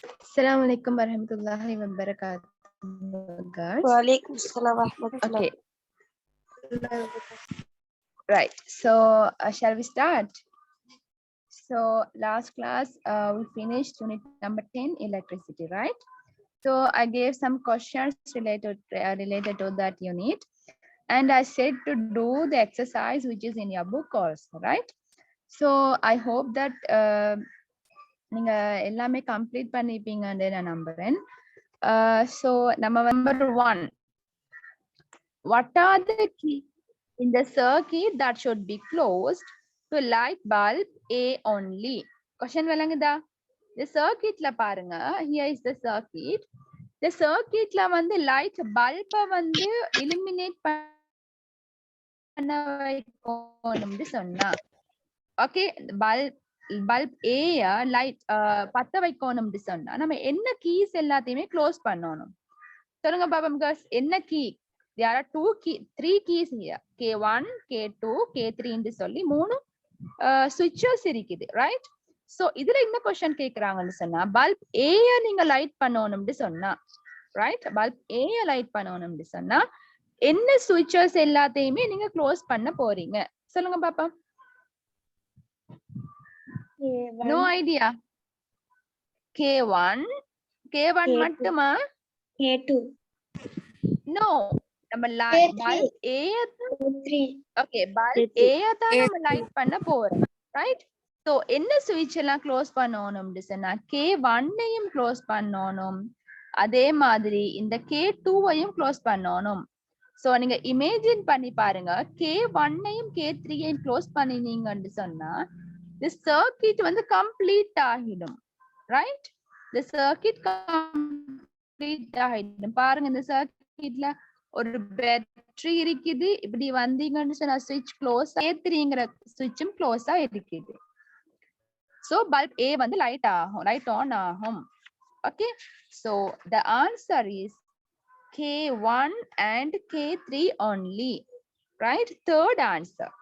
Assalamualaikum warahmatullahi wabarakatuh, guys. Waalaikumsalam warahmatullahi. Okay. Right. So, shall we start? So, last class we finished unit number 10, electricity, right? So, I gave some questions related to that unit, and I said to do the exercise which is in your book also, right? So, I hope that நீங்க எல்லாமே complete பண்ணிப்பீங்கன்னு நான் நம்புறேன். So number 1, what are the keys in the circuit that should be closed to light bulb A only? Question விளங்குதா? The circuitல பாருங்க, here is the circuit. The circuitல வந்து light bulb வந்து illuminate பண்ண வைக்கணும்னு சொன்னா, okay, bulb A light பத்த வைக்கணும்னு சொன்னா நம்ம என்ன கீஸ் எல்லாத்தையுமே க்ளோஸ் பண்ணணும். சொல்லுங்க பாப்போம் guys, என்ன key? There are 3 keys here. K1, K2, K3 ன்னு சொல்லி 3 switches இருக்குது, right? So இதுல என்ன क्वेश्चन கேக்குறாங்கன்னு சொன்னா, bulb A நீங்க லைட் பண்ணணும்னு சொன்னா, right? bulb A லைட் பண்ணணும்னு சொன்னா என்ன switches எல்லாத்தையுமே நீங்க க்ளோஸ் பண்ண போறீங்க? சொல்லுங்க பாப்போம். No idea. K1 மட்டுமா? K2. No. நம்ம bulb A okay, bulb A தான் நம்ம லைட் பண்ண போறோம், right? So என்ன switch எல்லாம் க்ளோஸ் பண்ணணும்னு சொன்னா K1 ஐயும் க்ளோஸ் பண்ணணும், அதே மாதிரி இந்த K2ஐயும் க்ளோஸ் பண்ணணும். So நீங்க இமேஜின் பண்ணி பாருங்க, K1 ஐயும் K3 ஐயும் க்ளோஸ் பண்ணினீங்கன்னு சொன்னா the circuit வந்து கம்ப்ளீட் ஆகிடும், right? the circuit கம்ப்ளீட் ஆகிடும். பாருங்க, இந்த சர்க்யூட்ல ஒரு பேட்டரி இருக்குது, இப்படி வந்தீங்கன்னு சொன்னா switch க்ளோஸ், K3ங்கற switchம் க்ளோஸா இருக்குது. So bulb A வந்து லைட் ஆன் ஆகும். Okay, so the answer is K1 and K3 only, right? Third answer.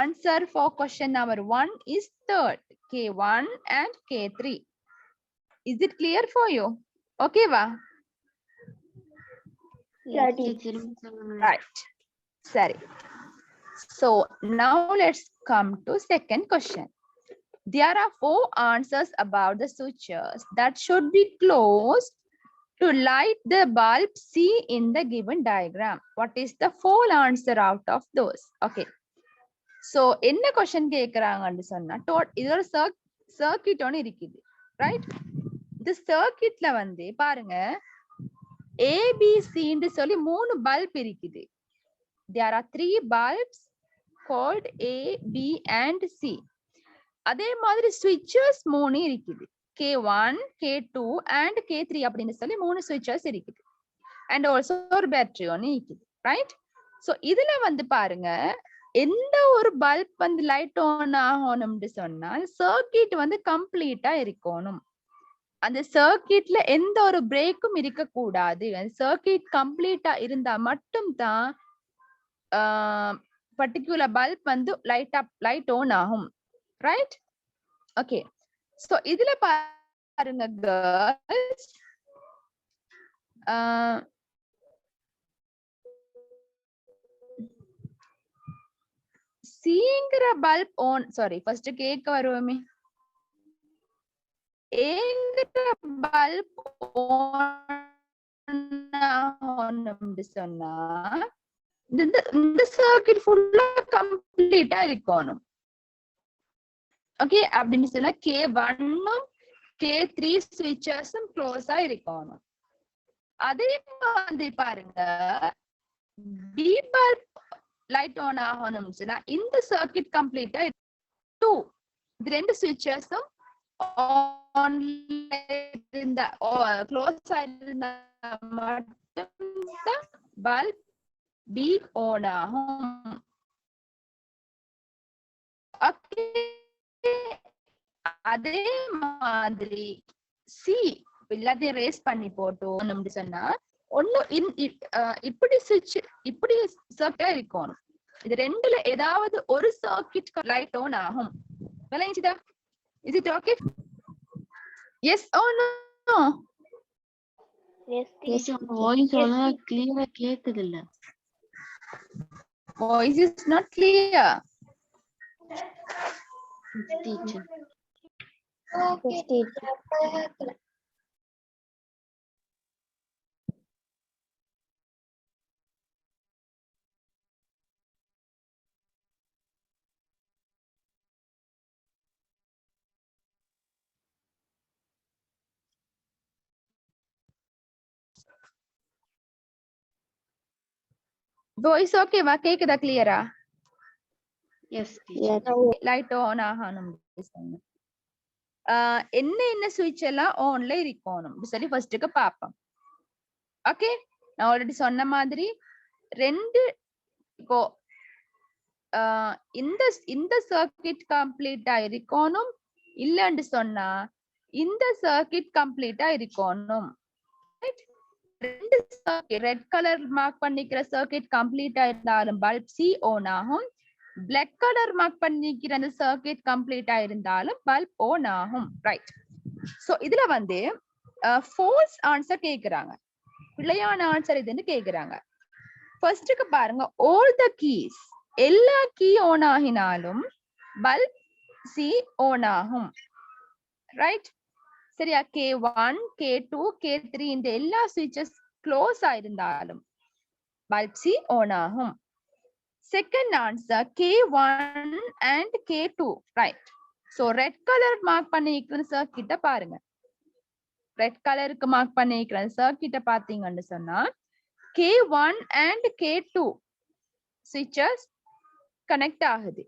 Answer for question number 1 is third, K1 and K3. Is it clear for you? Okay, va? Right. Sorry. So now let's come to second question. There are 4 answers about the switches that should be closed to light the bulb C in the given diagram. What is the 4 answer out of those? Okay. So என்ன question கேக்குறாங்கன்னு சொன்னா, இது ஒரு circuit ஒன்னு இருக்குது, right? இந்த சர்க்யூட்ல வந்து பாருங்க ABC ன்னு சொல்லி 3 பல்ப் இருக்குது. There are 3 bulbs called A, B and C. அதே மாதிரி switches 3 இருக்குது. K1, K2 and K3 அப்படின்னு சொல்லி 3 switches இருக்குது. And also ஒரு பேட்டரி ஒன்னு இருக்குது, ரைட்? So இதுல வந்து பாருங்க, எந்த ஒரு பல்ப் வந்து லைட் ஆன் ஆகணும்னு சொன்னா சர்க்யூட் வந்து கம்ப்ளீட்டா இருக்கணும். அந்த சர்க்யூட்ல எந்த ஒரு பிரேக்கும் இருக்க கூடாது. சர்க்யூட் கம்ப்ளீட்டா இருந்தா மட்டும் தான் பர்టిక్యులர் பல்ப் வந்து லைட் ஆன் ஆகும், ரைட்? ஓகே, சோ இதுல பாருங்க girls, Cங்கிற பல்ப் ஆன், சாரி ஃபர்ஸ்ட் கேக்க வருவோமே. Aங்கிற பல்ப் ஆன் சொன்னா இந்த சர்க்யூட் ஃபுல்லா கம்ப்ளீட்டா இருக்கணும். ஓகே, அப்படின்னு சொன்னா K1ம் K3 ஸ்விட்சஸும் க்ளோஸா இருக்கணும். அதே மாதிரி பாருங்க, B பல்ப் லைட் ஆன் ஆகணும்னு சொன்னா இந்த சர்க்யூட் கம்ப்ளீட்டா 2 இந்த 2 ஸ்விட்சஸும் ஆன் இருந்த க்ளோஸ் ஆயிருந்தா மட்டும் பல்ப் B ஆன் ஆகும். ஓகே, அதே மாதிரி C எல்லாத்தையும் ரேஸ் பண்ணி போட்டோம்னு சொன்னா ஒண்ணு இப்படி சுவிட்ச் இப்படி சர்க்யூட் இருக்கணும். இது ரெண்டுல ஏதாவது ஒரு சர்க்யூட் லைட் ஆன் ஆகும். விளங்கிச்சுதா? Is it okay? Yes or no? Yes, teacher. Voice ஒழுங்கா கிளியரா கேக்குது இல்ல. Voice is not clear. Teacher Yes, teacher. Voice okay வா? கேக்குதா கிளியரா? S teacher. லைட் ஆன் ஆகணும். என்ன சுவிட்ச் எல்லாம் ஆன்ல இருக்கணும் சொல்லி ஃபர்ஸ்ட்டுக்கு பார்ப்போம். ஓகே, நான் ஆல்ரெடி சொன்ன மாதிரி ரெண்டு இப்போ இந்த சர்க்கிட் கம்ப்ளீட்டா இருக்கணும், இல்லன்னு சொன்னா இந்த சர்க்கிட் கம்ப்ளீட்டா இருக்கணும். ரெண்டு சர்க்கிட் ரெட் கலர் மார்க் பண்ணிக்கிற சர்க்கிட் கம்ப்ளீட்டா இருந்தாலும் பல்ப் சி ஆன் ஆகும். பிளாக் கலர் மார்க் பண்ணிக்கிற அந்த சர்க்கிட் கம்ப்ளீட்டா இருந்தாலும் பல்ப் ஆன் ஆகும். ரைட். சோ இதுல வந்து ஃபால்ஸ் ஆன்சர் கேக்குறாங்க, பிழையான ஆன்சர் இதுன்னு கேக்குறாங்க. ஃபர்ஸ்ட்க்கு பாருங்க, ஆல் த கீஸ் எல்லா கீ ஆன் ஆகினாலும் பல்ப் சி ஆன் ஆகும். ரைட், சரியா? K1 K2 K3 இந்த எல்லா சுவிட்சஸ் க்ளோஸ் ஆயிருந்தாலும் பல்ப் சி ஆன் ஆகும். Second answer K1 and K2. Right. So red colour mark பண்ணிக்கிற சர்க்கிட்ட பாருங்க. ரெட் கலருக்கு மார்க் பண்ணிக்கிற சர்க்கிட்ட பாத்தீங்கன்னு சொன்னா K1 and K2 சுவிட்சஸ் கனெக்ட் ஆகுது.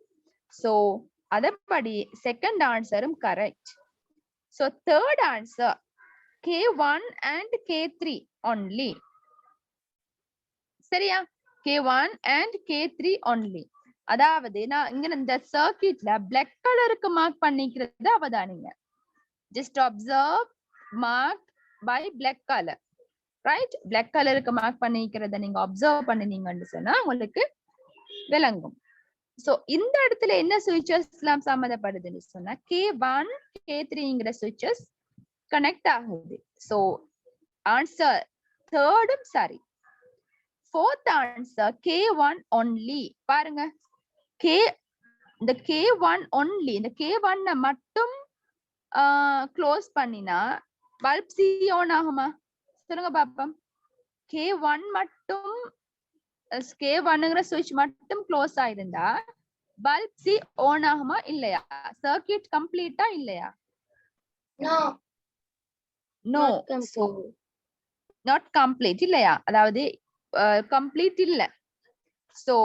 சோ அதன்படி செகண்ட் ஆன்சரும் correct. So third answer K1 and K3 only. சரியா? K1 and K3 only. அதாவது நான் இங்க இந்த சர்க்கிட்ல black கலருக்கு மார்க் பண்ணிக்கிறது அவதானிங்க. Just observe mark by black color. Right? black கலருக்கு மார்க் பண்ணிக்கிறத நீங்க அப்சர்வ் பண்ணினீங்கன்னு சொன்னா உங்களுக்கு விளங்கும். சோ இந்த இடத்துல என்ன சுவிட்சஸ் எல்லாம் சம்மந்தப்படுதுன்னு சொன்னா K1 K3ங்கிற சுவிட்சஸ் கனெக்ட் ஆகுது. சோ ஆன்சர் தேர்டும் சரி. Fourth answer K1 only. பாருங்க, இந்த K1 only, இந்த K1 மட்டும் க்ளோஸ் பண்ணினா பல்ப் சி ஆன் ஆகுமா? சொல்லுங்க பாப்போம். K1 மட்டும் K1ங்கிற சுவிட்ச் மட்டும் க்ளோஸ் ஆயிருந்தா பல்ப் சி ஆன் ஆகுமா இல்லையா? சர்க்கிட் கம்ப்ளீட்டா இல்லையா? நோ, நாட் கம்ப்ளீட் இல்லையா? அதாவது கம்ப்ளீட் இல்ல. சோ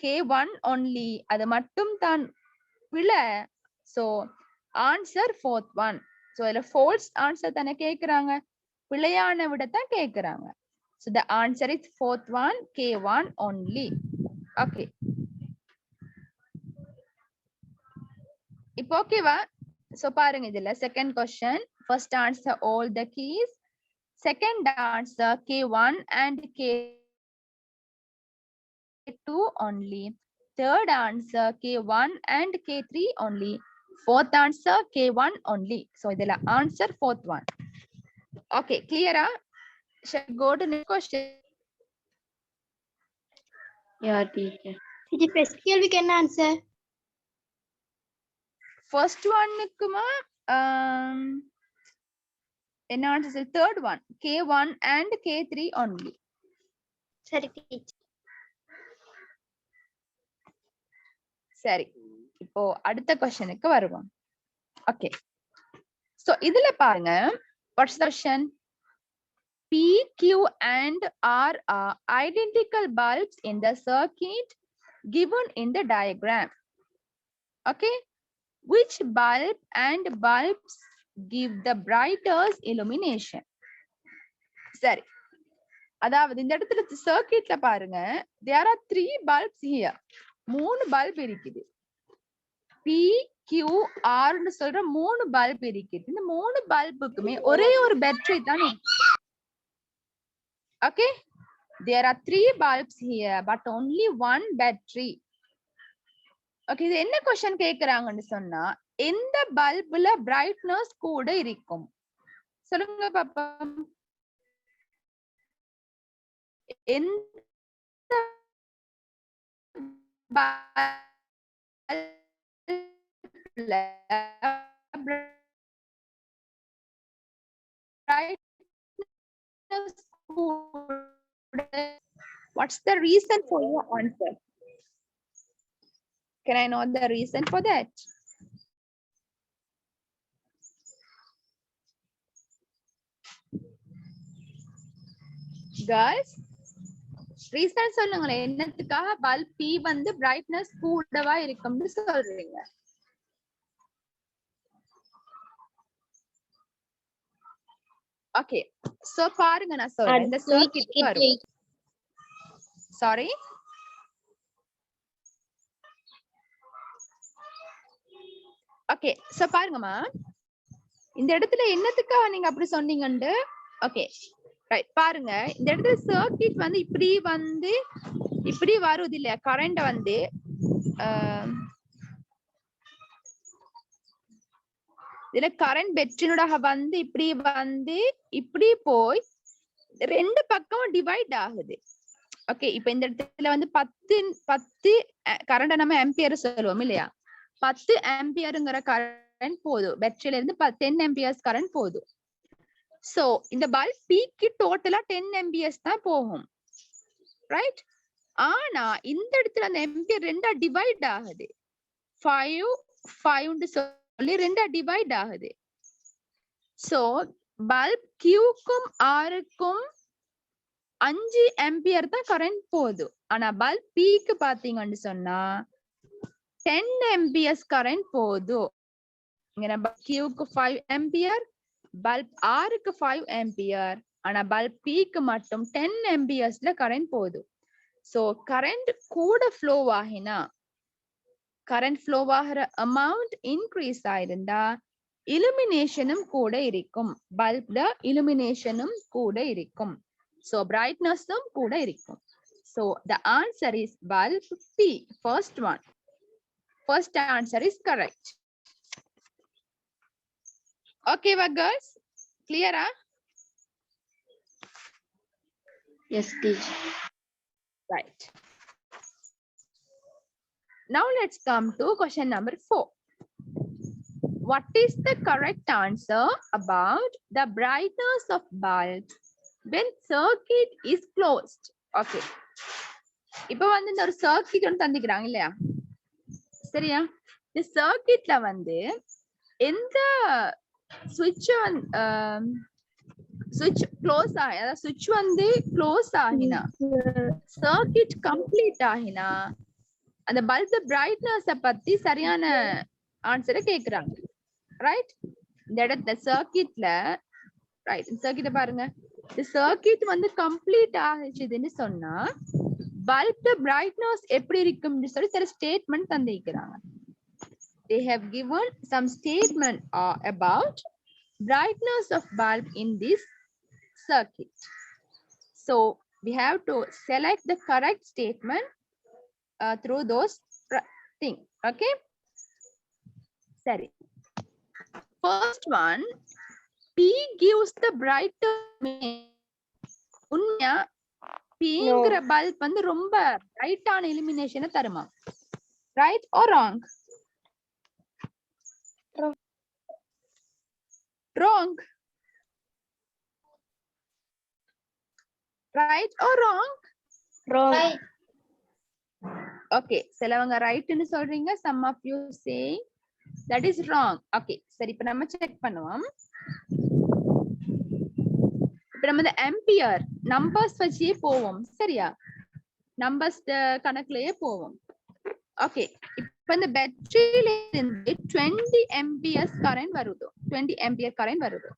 K1 only அது மட்டும் தான் பிழை. So answer fourth one. So இதுல false ஆன்சர் தானே கேக்குறாங்க, பிழையான விடத்தான் கேக்குறாங்க. So the answer is fourth one, K1 only. Okay. இப்போ ஓகேவா? சோ பாருங்க, இதுல second question. First answer all the keys. Second answer K1 and K2 only. Third answer K1 and K3 only. Fourth answer K1 only. So இதுல answer fourth one. Okay, clear? Shall we go to next question? Yeah teacher. இது first கேள்விக்கு என்ன answer? First one-க்குமா என்ன answer? Third one K1 and K3 only. சரி teacher. சரி, இப்போ அடுத்த கொஸ்டினுக்கு வருவோம். ஓகே, சோ இதுல பாருங்க, what's the question? P, Q and R are identical bulbs in the circuit given in the diagram. Okay, which bulb and bulbs give the brightest illumination? சரி, அதாவது இந்த இடத்துல சர்க்கிட்ல பாருங்க, there are 3 bulbs here. 3 bulb இருக்குது. P, Q, R ன்னு சொல்ற 3 bulb இருக்குது. இந்த 3 பல்புக்குமே ஒரே ஒரு பேட்டரி தான் இருக்கு. Okay, there are 3 bulbs here but only one battery. Okay, இது என்ன क्वेश्चन கேக்குறாங்கன்னு சொன்னா, எந்த பல்புல பிரைட்னஸ் கூட இருக்கும் சொல்லுங்க பாப்பா. எந்த பல்புல brightness கூட? What's the reason for your answer? Can I know the reason for that? Girls, reason சொல்லுங்களேன். என்னத்துக்காக பல்ப் P வந்து brightness கூடவா இருக்கும்னு சொல்றீங்க? Okay, so பாருங்க நான் சொல்றேன். இந்த circuit வரும். Sorry. Okay, so பாருங்கம்மா. இந்த இடத்துல என்னத்துக்காக நீங்க அப்படி சொன்னீங்கன்னு ஓகே ரைட் பாருங்க. இந்த இடத்துல சர்க்யூட் வந்து இப்படி வருது இல்லையா? கரண்ட் வந்து இதுல கரண்ட் பெட்ரினோட வந்து இப்படி போய் ரெண்டு பக்கமும் டிவைட் ஆகுது. ஓகே, இப்ப இந்த இடத்துல வந்து 10 கரண்ட் நம்ம ஆம்பியர் சொல்லுவோம் இல்லையா? 10 ஆம்பியருங்கிற கரண்ட் போதும். பேட்டரியில இருந்து 10 ஆம்பியர்ஸ் கரண்ட் போதும். சோ இந்த பல்ப் பீக்கு டோட்டலா 10 ஆம்பியர்ஸ் தான் போகும், ரைட்? ஆனா இந்த இடத்துல அந்த ஆம்பியர் ரெண்டா டிவைட் ஆகுது. 5 சொல்லி ரெண்டா டிவைட் ஆகுது. சோ பல்ப் கியூக்கும் ஆருக்கும் 5 ஆம்பியர் தான் கரண்ட் போகுது. ஆனா பல்ப் பீக்கு பாத்தீங்கன்னு சொன்னா 10 ஆம்பியர்ஸ் கரண்ட் போதும். இங்க கியூக்கு 5 ஆம்பியர், பல்ப் ஆருக்கு 5 ஆம்பியர். ஆனா பல்ப் பீக்கு மட்டும் 10 ஆம்பியர்ஸ்ல கரண்ட் போதும். சோ கரண்ட் கூட ஃப்ளோ ஆகினா, கரண்ட் ஃப்ளோ ஆகிற அமௌண்ட் இன்க்ரீஸ் ஆயிருந்தா இலுமினேஷனும் கூட இருக்கும். பல்ப்ல இலுமினேஷனும் கூட இருக்கும். So brightness-உம் கூட இருக்கும். So the answer is bulb P. First one. First answer is correct. Okay, girls? Clear? Yes, teacher. Right. Now let's come to question number 4. What is the correct answer about the brightness of bulb when circuit is closed? Okay. இப்போ வந்து இந்த ஒரு circuit ஒன்று தந்திக்கிறாங்க இல்லையா? சரியா? இந்த சர்க்யூட்ல வந்து எந்த சுவிட்ச் க்ளோஸ் ஆகி, அதாவது சுவிட்ச் வந்து க்ளோஸ் ஆகினா, சர்க்யூட் கம்ப்ளீட் ஆகினா அந்த பல்ப் பிரைட்னஸ் பத்தி சரியான ஆன்சரை கேக்குறாங்க, ரைட்? இந்த இடத்துல சர்க்யூட்ல ரைட் சர்க்யூட்ட பாருங்க. இந்த சர்க்யூட் வந்து கம்ப்ளீட் ஆகிச்சுதுன்னு சொன்னா பல்ப் பிரைட்னஸ் எப்படி இருக்கும்னு சொல்லி சில statement தந்திருக்கிறாங்க. They have given some statement about brightness of bulb in this circuit. So we have to select the correct statement through those things. Okay. Sorry. First one, P gives the brighter. உண்மையா Pங்கிற bulb வந்து ரொம்ப பிரைட்டான இலுமினேஷனை தருமா? Right or wrong? Wrong. Right or wrong? Wrong. Okay, சிலவங்க ரைட்னு சொல்றீங்க. Some of you say that is wrong. Okay, சரி இப்ப நம்ம check பண்ணுவோம். இப்ப நம்ம இந்த ஆம்பியர் நம்பர்ஸ் வச்சே போவோம், சரியா? நம்பர்ஸ் கணக்குலயே போவோம். ஓகே, இப்ப இந்த பேட்டரியில இருந்து 20 ஆம்பியர்ஸ் கரண்ட் வருது. 20 ஆம்பியர் கரண்ட் வருது.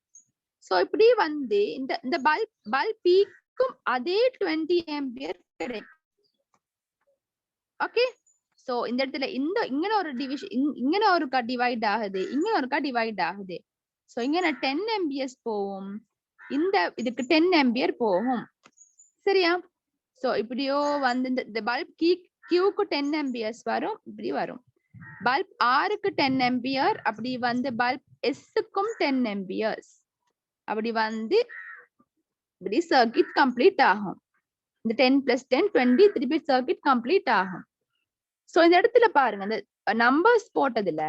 சோ இப்படி வந்து இந்த பல்ப் பீக்கும் அதே 20 ஆம்பியர் கிடைக்கும். ஓகே, சோ இந்த இடத்துல இங்க ஒரு டிவிஷன், இங்க ஒரு டிவைட் ஆகுது, இங்க ஒரு டிவைட் ஆகுது. சோ இங்க 10 ஆம்பியர்ஸ் போகும், இந்த இதுக்கு 10 ஆம்பியர் போகும், சரியா? சோ இப்படியோ வந்து இந்த பல்ப் கியூக்கு 10 ஆம்பியர்ஸ் வரும், இப்படி வரும். பல்ப் ஆருக்கு 10 ஆம்பியர், அப்படி வந்து பல்ப் எஸ்ஸுக்கும் 10 ஆம்பியர்ஸ், அப்படி வந்து இப்படி சர்க்கிட் கம்ப்ளீட் ஆகும். இந்த 10 + 10 20 திருப்பி சர்க்கிட் கம்ப்ளீட் ஆகும். சோ இந்த இடத்துல பாருங்க, இந்த நம்பர்ஸ் போட்டதுல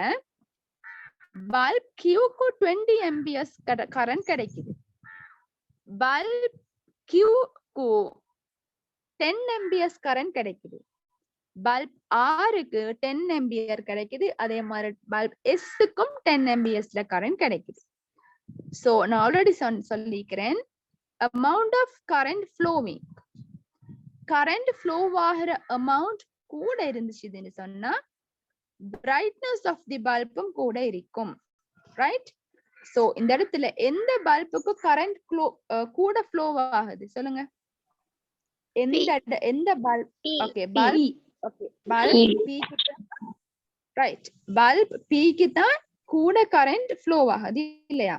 பல்ப் கியூக்கு 20 ஆம்பியர்ஸ் கரண்ட் கிடைக்குது, பல்ப் கியூக்கு 10 ஆம்பியர்ஸ் கரண்ட் கிடைக்குது, பல்ப் ஆருக்கு 10 ஆம்பியர் கிடைக்குது, அதே மாதிரி பல்ப் எஸ்ஸுக்கும் 10 ஆம்பியர்ஸ்ல கரண்ட் கிடைக்குது. சோ நான் ஆல்ரெடி சொல்லிக்கிறேன், amount of current flowing, current flow ஆகிற amount கூட இருந்துச்சுன்னு சொன்னா brightness of the bulbும் கூட இருக்கும், ரைட்? சோ இந்த இடத்துல எந்த பல்புக்கு கரண்ட் கூட ஃப்ளோ ஆகுது சொல்லுங்க? எந்த bulb? Okay, bulb, okay, bulb B க்கு, ரைட், பல்ப் பி க்கு தான் கூட கரண்ட் ஃப்ளோ ஆகுது இல்லையா?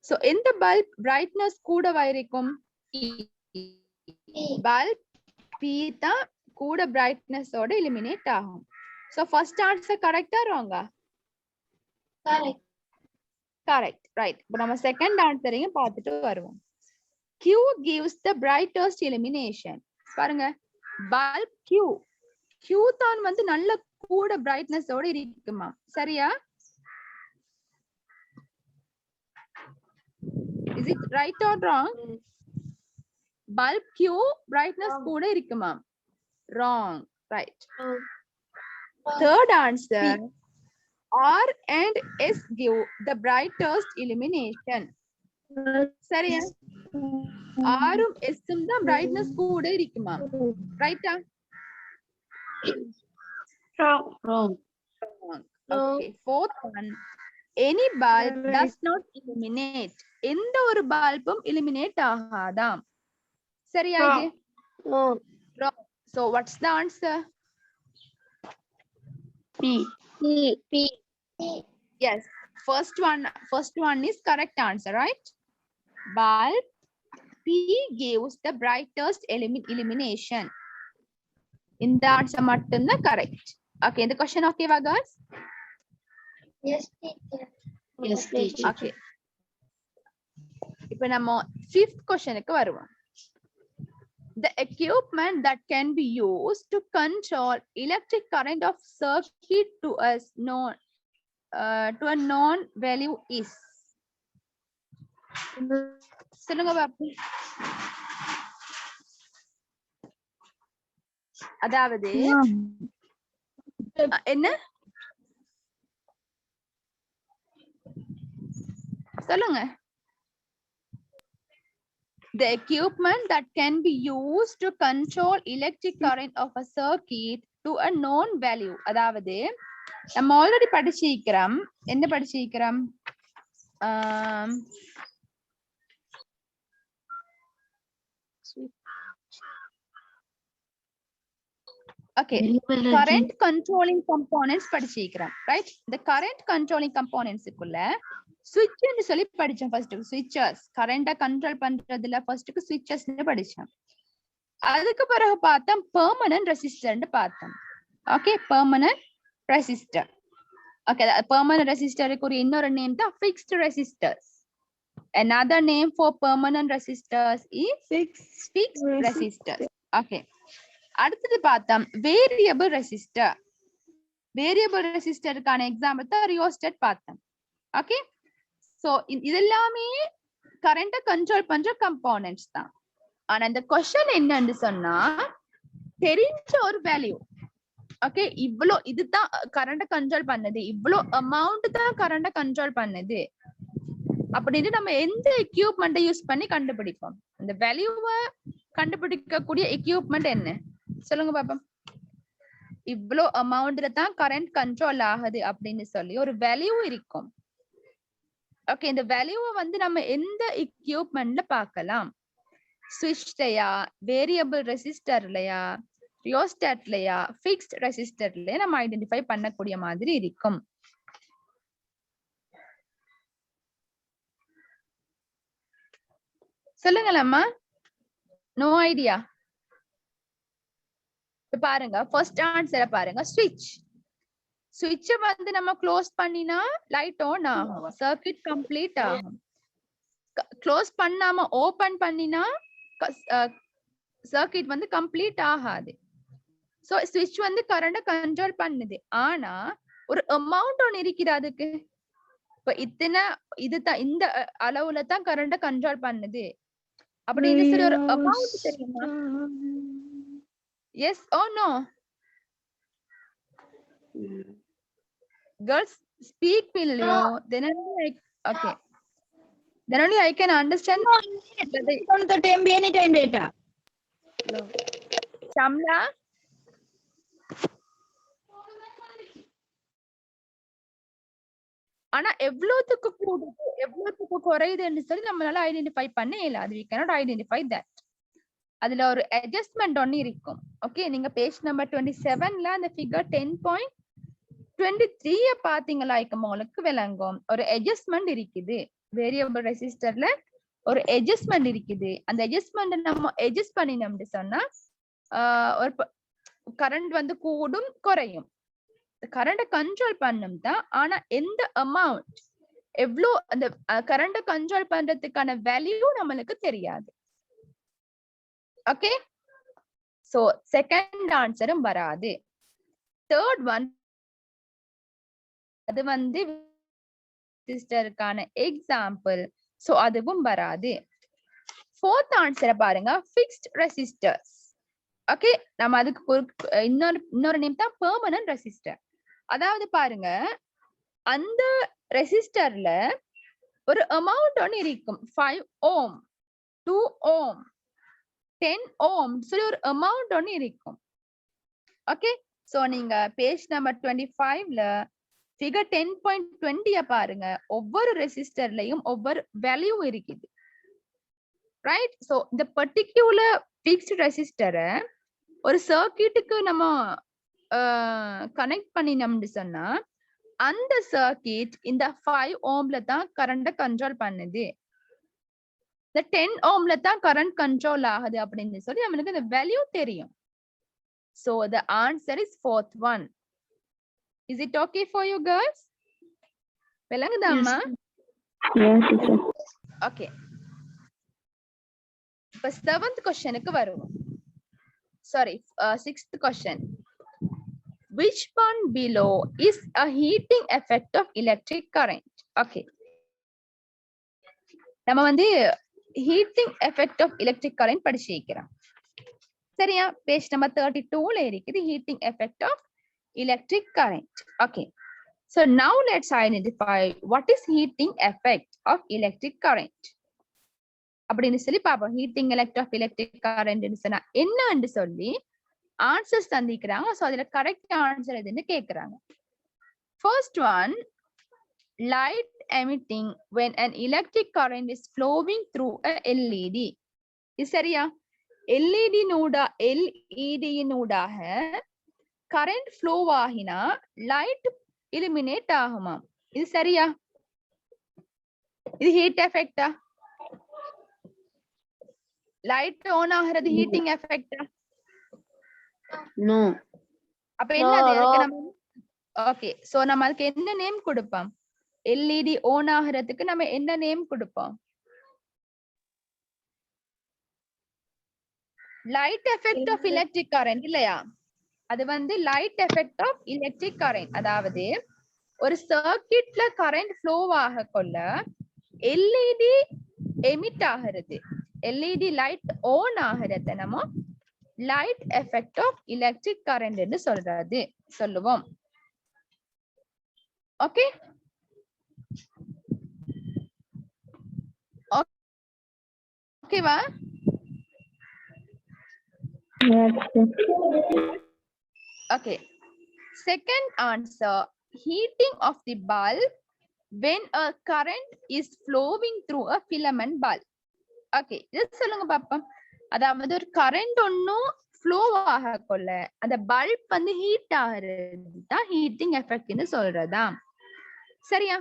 சோ எந்த பல்ப் பிரைட்னஸ் கூடவா இருக்கும்? பல்ப் பி தான் கூட பிரைட்னஸ் ஓட எலிமினேட் ஆகும். சோ ஃபர்ஸ்ட் ஆன்சர் கரெக்ட்டா ராங்கா? Correct, right. இப்போ நம்ம செகண்ட் ஆன்சரையும் பார்த்துட்டு வருவோம். Q gives the brightest illumination. பாருங்க, பல்ப் Q தான் வந்து நல்ல கூட பிரைட்னஸ் ஓட இருக்குமா, சரியா? Is it right or wrong? Bulb Q brightness கூட இருக்குமா? Wrong, right. Third answer, R and S give the brightest illumination. சரியா? R உம் S உம் தான் brightness கூட இருக்குமா, ரைட்டா? Wrong. Okay, fourth one, any bulb does not illuminate. எந்த ஒரு பல்பும் illuminate ஆகாதாம், சரியா? இது wrong. So what's the answer? P. Yes, first one is correct answer, right? Bulb P gives the brightest illumination. இந்த answer மட்டும் தான் கரெக்ட். ஓகே, இந்த question ஓகேவா guys? Yes, teacher. Yes, teacher. Okay, இப்போ நம்ம 5th क्वेश्चनக்கு வருவோம். The equipment that can be used to control electric current of circuit to a known value is. சொல்லுங்க பாப்பி. அதாவது என்ன சொல்லுங்க? The equipment that can be used to control electric current of a circuit to a known value. அதாவது நம்ம already படிச்சிருக்கிறோம். என்ன படிச்சிருக்கிறோம்? Okay, current controlling components படிச்சிருக்கிறோம், ரைட்? இந்த current controlling components குள்ள switch ன்னு சொல்லி படிச்சோம். ஃபர்ஸ்ட் switches, கரண்ட கண்ட்ரோல் பண்றதுல ஃபர்ஸ்ட்க்கு switches ன்னு படிச்சோம். அதுக்கு பிறகு பார்த்தோம் permanent resistor ன்னு பார்த்தோம். Okay, permanent resistor. Okay, permanent resistor க்கு ஒரு இன்னொரு நேம் தான் fixed resistors. Another name for permanent resistors is fixed resistors. Okay, அடுத்து பார்த்தோம் வேரியபிள் ரெசிஸ்டர். வேரியபிள் ரெசிஸ்டருக்கான எக்ஸாம்பிள் தான் ரியோஸ்டட் பார்த்தோம். ஓகே, சோ இதெல்லாமே கரண்ட கண்ட்ரோல் பண்ற கம்போனன்ட்ஸ் தான். ஆனா இந்த क्वेश्चन என்னன்னு சொன்னா, தெரிஞ்ச ஒரு வேல்யூ, ஓகே, இவ்ளோ இதுதான் கரண்ட கண்ட்ரோல் பண்ணது, இவ்ளோ அமௌண்ட் தான் கரண்ட கண்ட்ரோல் பண்ணது அப்படின்னு நம்ம எந்த எக்யூப்மெண்ட்டை யூஸ் பண்ணி கண்டுபிடிப்போம்? அந்த வேல்யூவை கண்டுபிடிக்கக்கூடிய எக்யூப்மெண்ட் என்ன சொல்லுங்க பாப்போம்? இவ்ளோ அமௌண்ட்ல தான் கரண்ட் கண்ட்ரோல் ஆகுது அப்படின்னு சொல்லி ஒரு வேல்யூ இருக்கும். ஓகே, இந்த வேல்யூவை வந்து நம்ம எந்த எக்யூப்மெண்ட்ல பார்க்கலாம்? ஸ்விட்ச்லயா, வேரியபிள் ரெசிஸ்டர்லயா, ரியோஸ்டாட்லயா, ஃபிக்ஸ்ட் ரெசிஸ்டர்லயா நம்ம ஐடென்டிஃபை பண்ணக்கூடிய மாதிரி இருக்கும். சொல்லுங்களம்மா. No idea. பாருங்க, ஃபர்ஸ்ட் ஆன்சரை பாருங்க, ஸ்விட்ச். சுவிட்சை வந்து நம்ம க்ளோஸ் பண்ணினா லைட் ஆன் ஆகும், சர்க்யூட் கம்ப்ளீட் ஆகும். க்ளோஸ் பண்ணாம ஓபன் பண்ணினா சர்க்யூட் வந்து கம்ப்ளீட் ஆகாது. சோ சுவிட்ச் வந்து கரண்ட கண்ட்ரோல் பண்ணுது. ஆனா ஒரு அமௌண்ட் ஒன்னு இருக்குது அதுக்கு. இப்ப இத்தனை இதுதான் இந்த அளவுல தான் கரண்ட கண்ட்ரோல் பண்ணுது அப்படின்னு சொல்லி ஒரு அமௌண்ட் தெரியுமா? Yes or no? Girls speak below, then only okay, then only I can understand whether anytime data. Shamla, ஆனா எவ்வளவுக்கு கூடுது எவ்வளவுக்கு குறையுதுன்னு சொல்லி நம்மளால ஐடென்டிஃபை பண்ண இயலாது. we cannot identify that. அதுல ஒரு அட்ஜஸ்ட்மெண்ட் ஒன்னு இருக்கும். ஓகே, நீங்க பேஜ் நம்பர் 27ல அந்த ஃபிகர் 10.23 பாத்தீங்களா? உங்களுக்கு விளங்கும். ஒரு அட்ஜஸ்ட்மெண்ட் இருக்குது, வேரியபிள் ரெசிஸ்டர்ல ஒரு அட்ஜஸ்ட்மெண்ட் இருக்குது. அந்த அட்ஜஸ்ட்மெண்ட் நம்ம அட்ஜஸ்ட் பண்ணினோம்னு சொன்னா ஒரு கரண்ட் வந்து கூடும் குறையும். கரண்ட கண்ட்ரோல் பண்ணும் தான். ஆனா எந்த அமௌண்ட் எவ்வளோ அந்த கரண்ட கண்ட்ரோல் பண்றதுக்கான வேல்யூ நம்மளுக்கு தெரியாது. ஓகே, சோ செகண்ட் ஆன்சரும் வராது. தேர்ட் ஒன் அது வந்து ரெசிஸ்டருக்கான எக்ஸாம்பிள், சோ அதுவும் வராது. ஃபோர்த் ஆன்சரை பாருங்க, ஃபிக்ஸ்ட் ரெசிஸ்டர்ஸ். ஓகே, நம்ம அதுக்கு இன்னொரு நேம் தான் பெர்மனன்ட் ரெசிஸ்டர். அதாவது பாருங்க, அந்த ரெசிஸ்டர்ல ஒரு அமௌண்ட் ஒன்னு இருக்கும். 5 ohm, 2 ohm, 10 ohm சொல்லி ஒரு அமௌண்ட் ஒன்னு இருக்கும். ஓகே, சோ நீங்க பேஜ் நம்பர் 25ல ஃபிகர் 10.20 பாருங்க. ஒவ்வொரு ரெசிஸ்டர்லயும் ஒவ்வொரு வேல்யூ இருக்குது. ரைட்? சோ இந்த பர்டிகுலர் ஃபிக்ஸ்ட் ரெசிஸ்டரை ஒரு சர்க்யூட்டுக்கு நம்ம கனெக்ட் பண்ணினோம்னு சொன்னா அந்த சர்க்யூட் இந்த 5 ohmல தான் கரண்ட கண்ட்ரோல் பண்ணுது, இந்த 10 ohmல தான் கரண்ட் கண்ட்ரோல் ஆகுது அப்படின்னு சொல்லி நம்மளுக்கு இந்த வேல்யூ தெரியும். So the answer is fourth one. Is it okay for you girls? விளங்குதாமா? Yes. Okay. இப்ப 7th questionக்கு வருவோம். Sorry, 6th question. Which one below is a heating effect of electric current? Okay. நம்ம வந்து heating effect of electric current படிச்சிருக்கிறோம். சரியா? Page number 32ல இருக்குது heating effect of electric current. Okay. So now let's identify what is heating effect of electric current. அப்படின்னு சொல்லி பாப்போம். heating effect of electric current சொன்னா என்னன்னு சொல்லி ஆன்சர்ஸ் தந்திக்கிறாங்க. சோ அதுல கரெக்ட் ஆன்சர் எதுன்னு கேக்குறாங்க. First one, light emitting when an electric current is flowing through a LED. இது சரியா? LED நூடாக கரண்ட் ஃப்ளோ ஆகினா லைட் இலுமினேட் ஆகுமா? இது சரியா? இது ஹீட் எஃபெக்டா? லைட் ஆன் ஆகிறது ஹீட்டிங் எஃபெக்டா? No. அப்ப என்ன அது? நம்ம ஓகே, சோ நம்ம அதுக்கு என்ன நேம் கொடுப்போம்? LED ஆன் ஆகிறதுக்கு நம்ம என்ன நேம் கொடுப்போம்? Light effect of electric current இல்லையா? அது வந்து light effect of electric current. அதாவது ஒரு சர்க்யூட்ல கரண்ட் ஃப்ளோ ஆக கொள்ள LED எமிட் ஆகிறது, LED லைட் ஆன் ஆகிறத நம்ம light effect of electric current என்று சொல்லுவோம். ஓகே, ஓகேவா? Okay. Second answer, heating of the bulb when a current is flowing through a filament bulb. Okay, இது சொல்லுங்க பாப்போம். அதாவது ஒரு கரண்ட் ஒன்னும் ஃப்ளோ ஆக கொள்ள அந்த பல்ப் வந்து ஹீட் ஆகிறது தான் ஹீட்டிங் எஃபெக்ட்னு சொல்றதா? சரியா?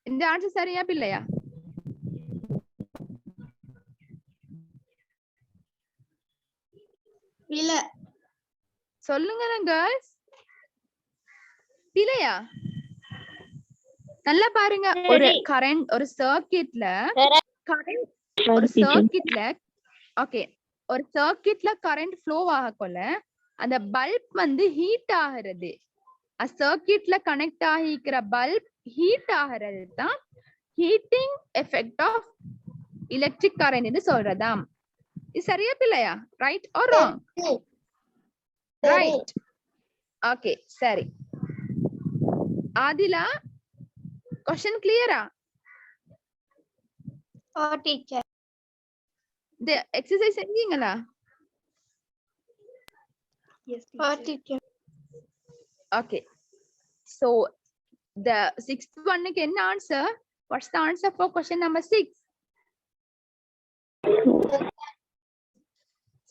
இந்த ஆன்சர் சரியா பிள்ளையா? இல்ல சொல்லுங்க கேர்ள்ஸ். பிழையா? நல்லா பாருங்க, ஒரு கரண்ட் ஒரு சர்க்கியூட்ல ஒரு சர்க்கியூட்ல ஓகே, ஒரு சர்க்கியூட்ல கரண்ட் ஃப்ளோ ஆகக்குள்ள அந்த பல்ப் வந்து ஹீட் ஆகிறது. சர்க்கியூட்ல கனெக்ட் ஆகிக்கிற பல்ப் ஹீட் ஆகிறது தான் heating effect of electric current சொல்றதாம். இது சரியா பிள்ளையா? Right or wrong? Right. Okay, சரி. Adila, question clear? Oh, teacher. The exercise செஞ்சீங்களா? Yes, teacher. Oh, teacher. Okay. So the sixth one க்கு என்ன answer? What's the answer for question number 6?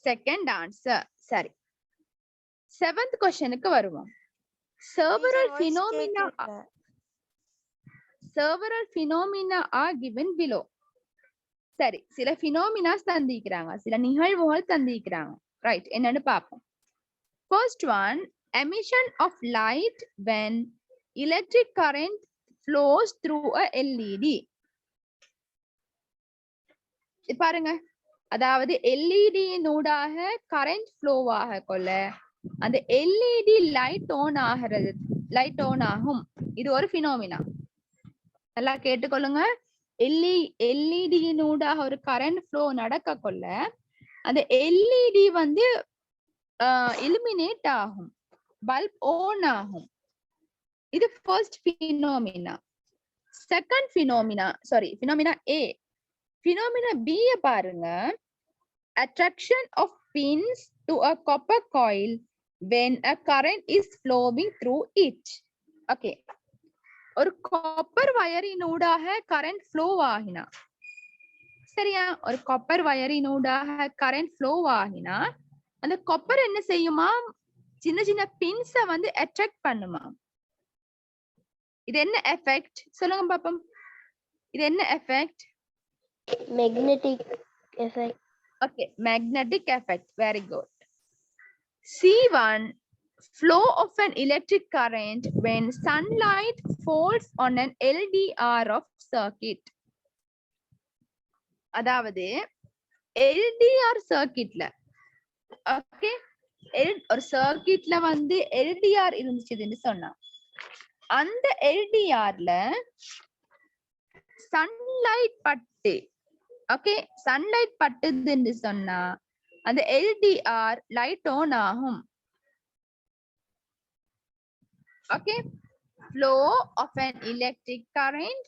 Second answer. சரி. Seventh question க்கு வருவோம். Several phenomena are given below. சரி, சில phenomena தந்திருக்கிறாங்க, சில நிகழ்வுகள் தந்திருக்கிறாங்க. ரைட், என்னன்னு பாப்போம். First one, emission of light when electric current flows through a LED. பாருங்க, அதாவது LED நூடாக கரண்ட் ஃப்ளோ ஆக கொள்ள அந்த LED லைட் ஆன் ஆகும். இது ஒரு phenomena. நல்லா கேட்டுக்கொள்ளுங்க. LED நூடாக ஒரு கரண்ட் ஃப்ளோ நடக்க கொள்ள அந்த LED வந்து illuminate ஆகும், பல்ப் ஆன் ஆகும். இது first phenomena. Second phenomena A. Phenomena B பாருங்க. Attraction of pins to a copper coil when a current is flowing through it. Okay. ஒரு காப்பர் வயரினூடாக கரண்ட் ஃப்ளோ ஆகினா, சரியா? ஒரு காப்பர் வயரினூடாக கரண்ட் ஃப்ளோ ஆகினா அந்த copper என்ன செய்யுமா? சின்ன சின்ன பின்ஸ வந்து அட்ராக்ட் பண்ணுமா. இது என்ன எஃபெக்ட் சொல்லுங்க பாப்போம். இது என்ன effect? Magnetic effect. Okay, magnetic effect. Very good. C1, flow of an electric current when sunlight falls on an LDR of circuit. அதாவது LDR சர்க்கியூட்ல, ஓகே, ஒரு சர்க்கியூட்ல வந்து LDR இருந்துச்சுன்னு சொன்னா அந்த LDRல சன்லைட் பட்டு, ஓகே, சன்லைட் பட்டுதுன்னு சொன்னா அந்த LDR லைட் ஆன் ஆகும். Okay, flow of an electric current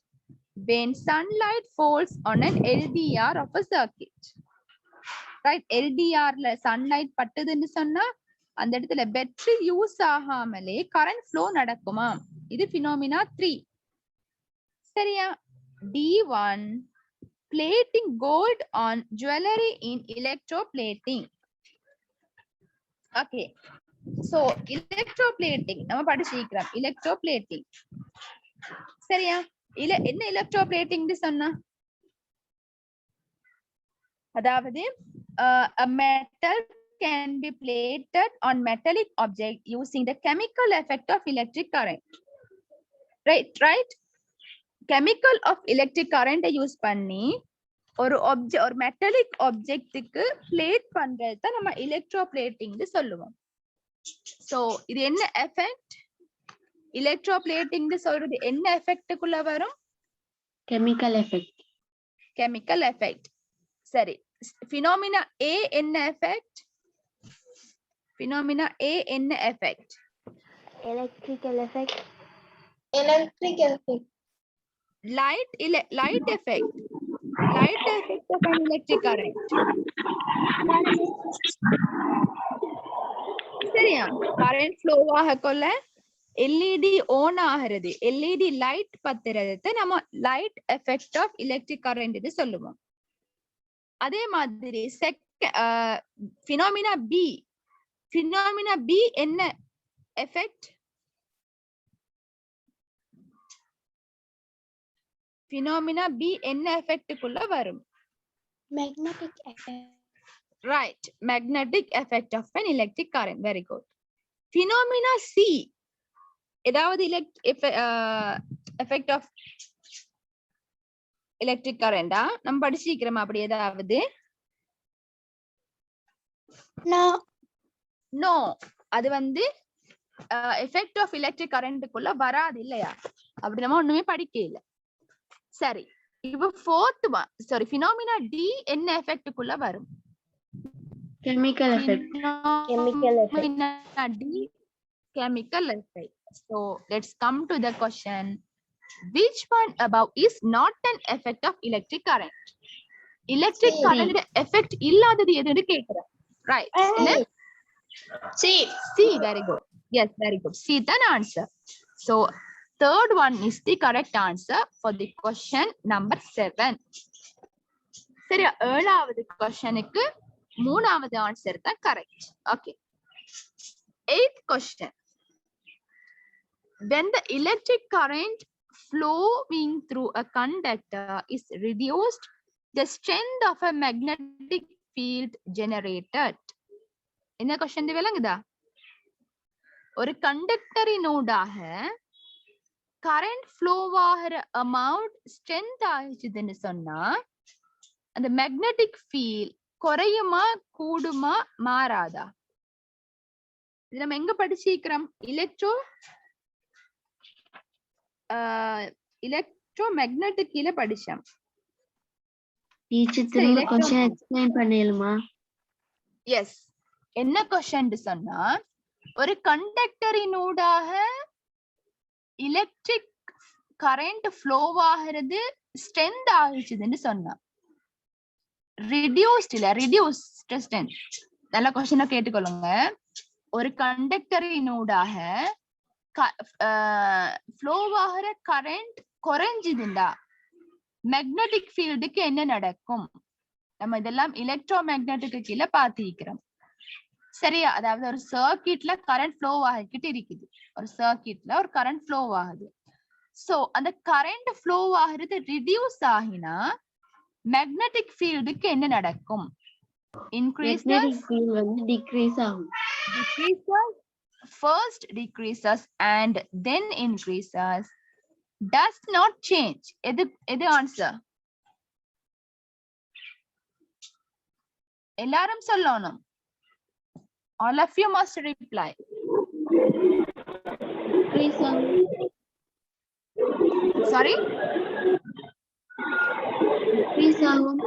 when sunlight falls on an LDR of a circuit. Right, LDR ல sunlight பட்டுதுன்னு சொன்னா அந்த இடத்துல பேட்டரி யூஸ் ஆகாமலே கரண்ட் ஃப்ளோ நடக்குமா. இது phenomena 3. சரியா? D1, plating gold on jewelry in electroplating. Okay. So electroplating நம்ம படிச்சிருக்கிறோம். electroplating சரியா? என்ன electroplating ன்னு சொன்னா, அதாவது a metal can be plated on metallic object using the chemical effect of electric current. Right, chemical of electric current use பண்ணி ஒரு metallic ஆப்ஜெக்ட்டுக்கு plate பண்றது தான் நம்ம electroplating சொல்லுவோம். சோ இது என்ன எஃபெக்ட்? electroplating சொல்றது என்ன எஃபெக்ட்டுக்குள்ள வரும்? Chemical effect. Chemical effect. சரி, phenomena A என்ன எஃபெக்ட்? phenomena A என்ன effect? Electrical effect. Electrical effect. Light effect. Light effect of an electric current. சரியா? கரண்ட் ஃப்ளோ ஆக கொள்ள LED ஆன் ஆகிறது, LED லைட் பத்துறது நம்ம light effect of electric current இது சொல்லுவோம். அதே மாதிரி phenomena B என்ன எஃபெக்ட்? phenomena B என்ன எஃபெக்ட்டுக்குள்ள வரும்? Magnetic effect. Right, magnetic effect of an electric current. Very good. Phenomena C ஏதாவது எஃபெக்ட் ஆஃப் எலக்ட்ரிக் கரண்டா நம்ம படிச்சிருக்கிறோமா அப்படி ஏதாவது? நோ, அது வந்து எஃபெக்ட் ஆஃப் எலக்ட்ரிக் கரண்ட்டுக்குள்ள வராது இல்லையா? அப்படி நம்ம ஒண்ணுமே படிக்க இல்ல. சரி, இப்போ fourth one, sorry, phenomena D என்ன எஃபெக்ட்டுக்குள்ள வரும்? Chemical effect. Chemical effect. Phenomena D, chemical effect. So let's come to the question. Which one above is not an effect of electric current? Electric current effect இல்லாதது எதுன்னு கேக்குறேன். Right. C. C, very good. Yes, very good. C is the answer. So third one is the correct answer for the question number 7. சரி, ஏழாவது கொஸ்டனுக்கு மூணாவது answer தான் correct. Okay. 8th question. When the electric current flowing through a conductor is reduced, the strength of a magnetic field generated. என்ன question விளங்குதா? ஒரு கண்டக்டரினூடாக current flow ஆகிற amount strength ஆகிச்சுதுன்னு சொன்னா அந்த மேக்னெட்டிக் ஃபீல்ட் குறையுமா கூடுமா மாறாதா? இது நம்ம எங்க படிச்சிருக்கிறோம்? எலக்ட்ரோ மேக்னெட்டிக் கீழ படிச்சோம். டீச்சர் திரும்ப கொஞ்சம் எக்ஸ்பிளைன் பண்ணலாமா? எஸ். என்ன क्वेश्चन சொன்னா, ஒரு கண்டக்டரினூடாக எலக்ட்ரிக் கரண்ட் ஃப்ளோ ஆகிறது ஸ்ட்ரென்த் ஆகிச்சுதுன்னு சொன்னா reduced இல்ல reduced strength. நல்ல क्वेश्चन கேட்டுக்கொள்ளுங்க. ஒரு கண்டக்டரினூடாக ஃப்ளோ ஆகிற கரண்ட் குறைஞ்சுதுண்டா மேக்னெட்டிக் ஃபீல்டுக்கு என்ன நடக்கும்? நம்ம இதெல்லாம் எலக்ட்ரோ மேக்னெட்டிக்கு கீழே பார்த்திருக்கிறோம். சரியா? அதாவது ஒரு சர்க்கியூட்ல கரண்ட் ஃப்ளோ ஆகிக்கிட்டு இருக்குது. ஒரு சர்க்கியூட்ல ஒரு கரண்ட் ஃப்ளோ ஆகுது. சோ அந்த கரண்ட் ஃப்ளோ ஆகிறது ரிடியூஸ் ஆகினா மேக்னெட்டிக் ஃபீல்டுக்கு என்ன நடக்கும்? Magnetic field வந்து decrease ஆகும். First decreases and then increases. Does not change. எது ஆன்சர்? எல்லாரும் சொல்லணும். All of you must reply. Decrease ஆகும். Sorry? Decrease ஆகும்.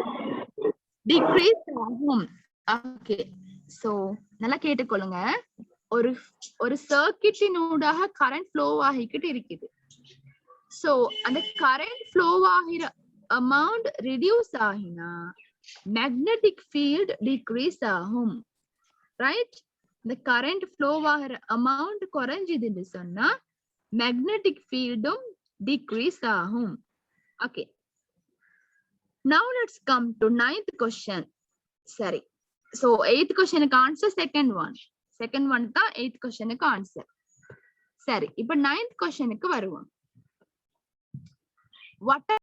Decrease ஆகும். Okay. So நல்லா கேட்டுக்கொள்ளுங்க. ஒரு சர்க்கியூட்டினூடாக கரண்ட் ஃப்ளோ ஆகிக்கிட்டு இருக்குது. சோ அந்த கரண்ட் ஃப்ளோ ஆகிற அமௌண்ட் ரிடியூஸ் ஆகினா மேக்னெட்டிக் ஃபீல்ட் டிக்ரீஸ் ஆகும். ரைட்? இந்த கரண்ட் ஃப்ளோ ஆகிற அமௌண்ட் குறைஞ்சதுன்னு சொன்னா மேக்னெட்டிக் ஃபீல்டும் டிக்ரீஸ் ஆகும். Okay. Now let's come to 9th question. சரி. So 8th questionக்கு ஆன்சர் செகண்ட் ஒன் தான் 8th questionக்கு ஆன்சர். சரி, இப்ப 9th questionக்கு வருவோம். What